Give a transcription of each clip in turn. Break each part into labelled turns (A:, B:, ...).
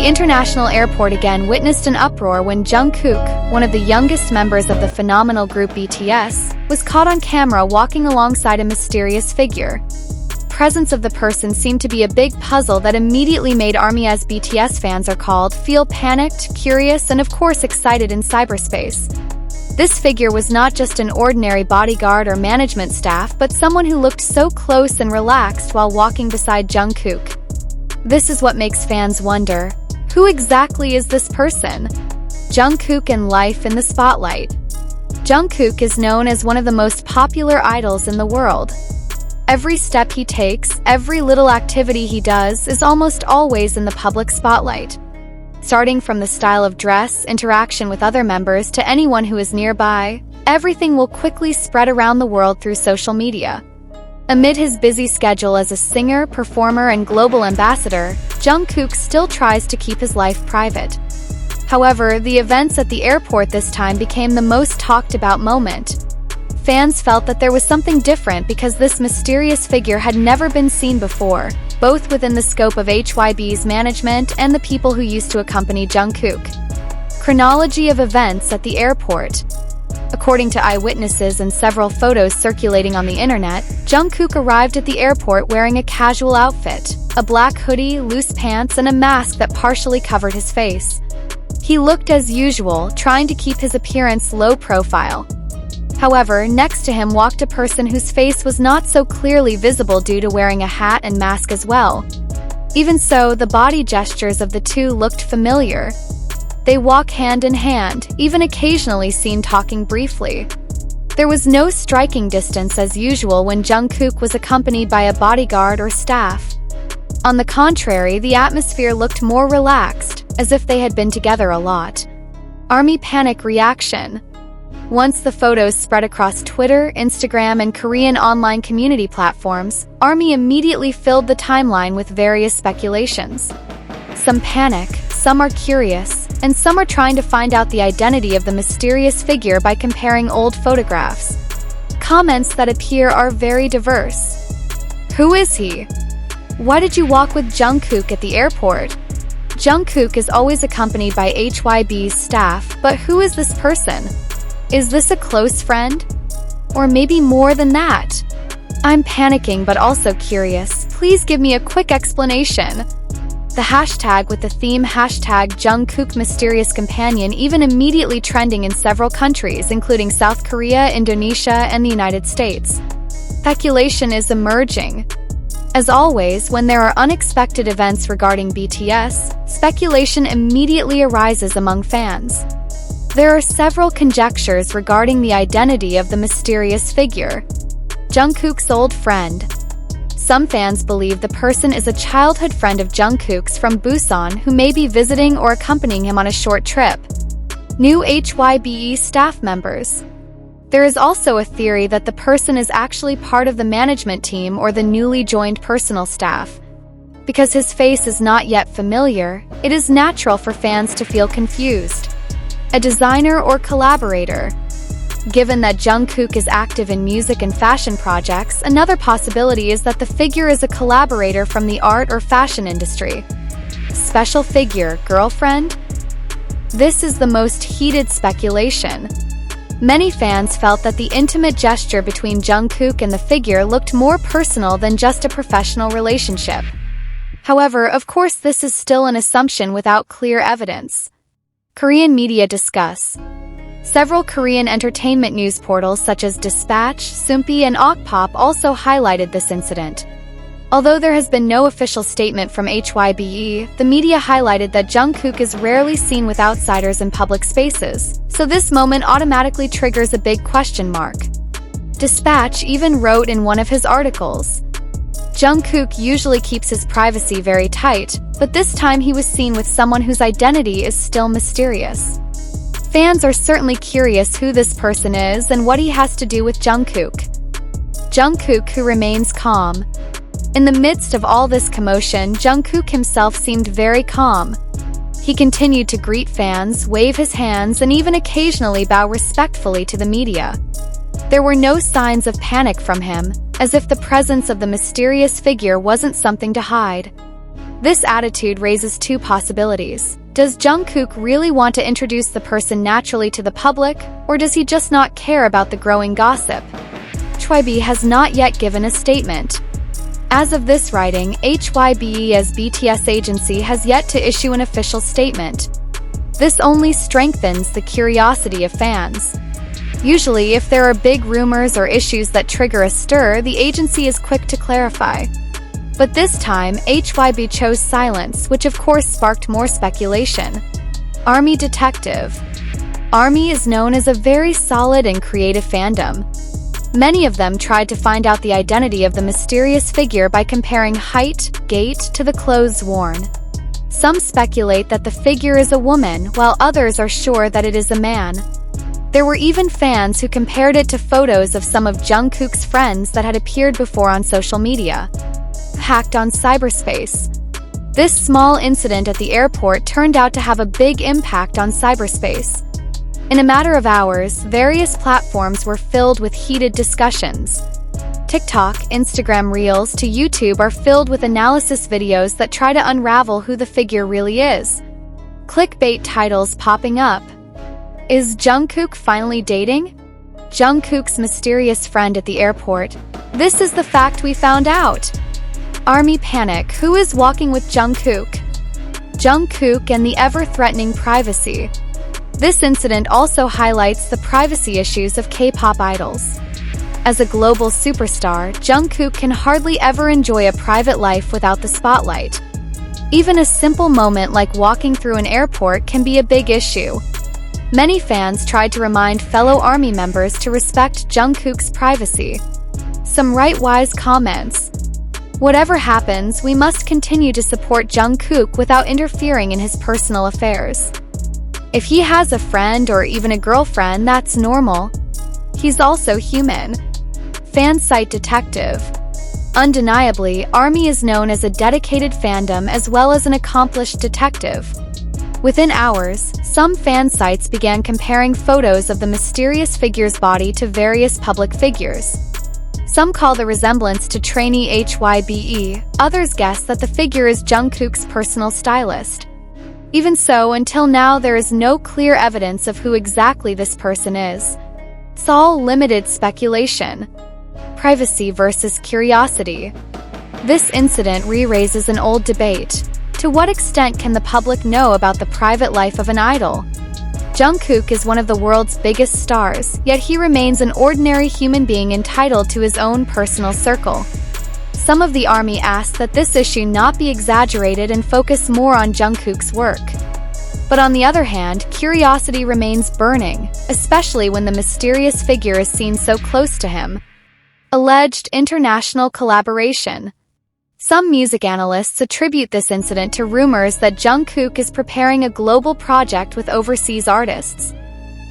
A: The international airport again witnessed an uproar when Jungkook, one of the youngest members of the phenomenal group BTS, was caught on camera walking alongside a mysterious figure. Presence of the person seemed to be a big puzzle that immediately made ARMY, as BTS fans are called, feel panicked, curious, and of course excited in cyberspace. This figure was not just an ordinary bodyguard or management staff, but someone who looked so close and relaxed while walking beside Jungkook. This is what makes fans wonder, who exactly is this person? Jungkook and life in the spotlight. Jungkook is known as one of the most popular idols in the world. Every step he takes, every little activity he does, is almost always in the public spotlight. Starting from the style of dress, interaction with other members, to anyone who is nearby, everything will quickly spread around the world through social media. Amid his busy schedule as a singer, performer, and global ambassador, Jungkook still tries to keep his life private. However, the events at the airport this time became the most talked about moment. Fans felt that there was something different because this mysterious figure had never been seen before, both within the scope of HYB's management and the people who used to accompany Jungkook. Chronology of events at the airport. According to eyewitnesses and several photos circulating on the internet, Jungkook arrived at the airport wearing a casual outfit, a black hoodie, loose pants, and a mask that partially covered his face. He looked as usual, trying to keep his appearance low profile. However, next to him walked a person whose face was not so clearly visible due to wearing a hat and mask as well. Even so, the body gestures of the two looked familiar. They walk hand in hand, even occasionally seen talking briefly. There was no striking distance as usual when Jungkook was accompanied by a bodyguard or staff. On the contrary, the atmosphere looked more relaxed, as if they had been together a lot. ArmyPanic reaction. Once the photos spread across Twitter, Instagram, and Korean online community platforms, ARMY immediately filled the timeline with various speculations. Some panic, some are curious, and some are trying to find out the identity of the mysterious figure by comparing old photographs. Comments that appear are very diverse. Who is he? Why did you walk with Jungkook at the airport? Jungkook is always accompanied by HYB's staff, but who is this person? Is this a close friend? Or maybe more than that? I'm panicking but also curious. Please give me a quick explanation. The hashtag with the theme #Jungkook Mysterious Companion even immediately trending in several countries, including South Korea, Indonesia, and the United States. Speculation is emerging. As always, when there are unexpected events regarding BTS, speculation immediately arises among fans. There are several conjectures regarding the identity of the mysterious figure. Jungkook's old friend. Some fans believe the person is a childhood friend of Jungkook's from Busan who may be visiting or accompanying him on a short trip. New HYBE staff members. There is also a theory that the person is actually part of the management team or the newly joined personal staff. Because his face is not yet familiar, it is natural for fans to feel confused. A designer or collaborator. Given that Jungkook is active in music and fashion projects, another possibility is that the figure is a collaborator from the art or fashion industry. Special figure, girlfriend? This is the most heated speculation. Many fans felt that the intimate gesture between Jungkook and the figure looked more personal than just a professional relationship. However, of course, this is still an assumption without clear evidence. Korean media discuss. Several Korean entertainment news portals such as Dispatch, Soompi, and Okpop also highlighted this incident. Although there has been no official statement from HYBE, the media highlighted that Jungkook is rarely seen with outsiders in public spaces, so this moment automatically triggers a big question mark. Dispatch even wrote in one of his articles, Jungkook usually keeps his privacy very tight, but this time he was seen with someone whose identity is still mysterious. Fans are certainly curious who this person is and what he has to do with Jungkook. Jungkook, who remains calm. In the midst of all this commotion, Jungkook himself seemed very calm. He continued to greet fans, wave his hands, and even occasionally bow respectfully to the media. There were no signs of panic from him, as if the presence of the mysterious figure wasn't something to hide. This attitude raises two possibilities. Does Jungkook really want to introduce the person naturally to the public, or does he just not care about the growing gossip? HYB has not yet given a statement. As of this writing, HYBE's BTS agency has yet to issue an official statement. This only strengthens the curiosity of fans. Usually, if there are big rumors or issues that trigger a stir, the agency is quick to clarify. But this time, HYB chose silence, which of course sparked more speculation. ArmyDetective. ARMY is known as a very solid and creative fandom. Many of them tried to find out the identity of the mysterious figure by comparing height, gait to the clothes worn. Some speculate that the figure is a woman, while others are sure that it is a man. There were even fans who compared it to photos of some of Jungkook's friends that had appeared before on social media. Hacked on cyberspace. This small incident at the airport turned out to have a big impact on cyberspace. In a matter of hours, various platforms were filled with heated discussions. TikTok, Instagram Reels to YouTube are filled with analysis videos that try to unravel who the figure really is. Clickbait titles popping up. Is Jungkook finally dating Jungkook's mysterious friend at the airport? This is the fact we found out. ArmyPanic, who is walking with Jungkook? Jungkook and the ever-threatening privacy. This incident also highlights the privacy issues of K-pop idols. As a global superstar, Jungkook can hardly ever enjoy a private life without the spotlight. Even a simple moment like walking through an airport can be a big issue. Many fans tried to remind fellow ARMY members to respect Jungkook's privacy. Some right-wise comments. Whatever happens, we must continue to support Jungkook without interfering in his personal affairs. If he has a friend or even a girlfriend, that's normal. He's also human. Fan site Detective. Undeniably, ARMY is known as a dedicated fandom as well as an accomplished detective. Within hours, some fan sites began comparing photos of the mysterious figure's body to various public figures. Some call the resemblance to trainee HYBE, others guess that the figure is Jungkook's personal stylist. Even so, until now there is no clear evidence of who exactly this person is. It's all limited speculation. Privacy versus curiosity. This incident re-raises an old debate. To what extent can the public know about the private life of an idol? Jungkook is one of the world's biggest stars, yet he remains an ordinary human being entitled to his own personal circle. Some of the ARMY asked that this issue not be exaggerated and focus more on Jungkook's work. But on the other hand, curiosity remains burning, especially when the mysterious figure is seen so close to him. Alleged international collaboration. Some music analysts attribute this incident to rumors that Jungkook is preparing a global project with overseas artists.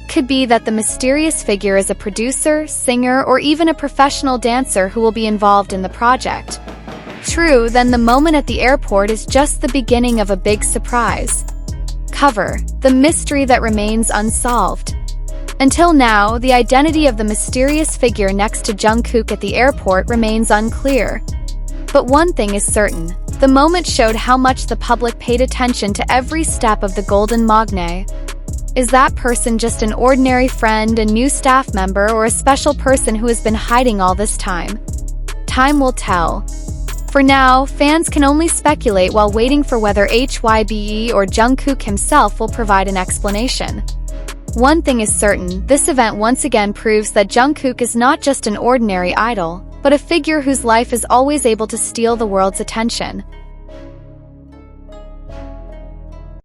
A: Could be that the mysterious figure is a producer, singer, or even a professional dancer who will be involved in the project. True, then the moment at the airport is just the beginning of a big surprise. Cover: the mystery that remains unsolved. Until now, the identity of the mysterious figure next to Jungkook at the airport remains unclear. But one thing is certain, the moment showed how much the public paid attention to every step of the GoldenMaknae. Is that person just an ordinary friend, a new staff member, or a special person who has been hiding all this time? Time will tell. For now, fans can only speculate while waiting for whether HYBE or Jungkook himself will provide an explanation. One thing is certain, this event once again proves that Jungkook is not just an ordinary idol, but a figure whose life is always able to steal the world's attention.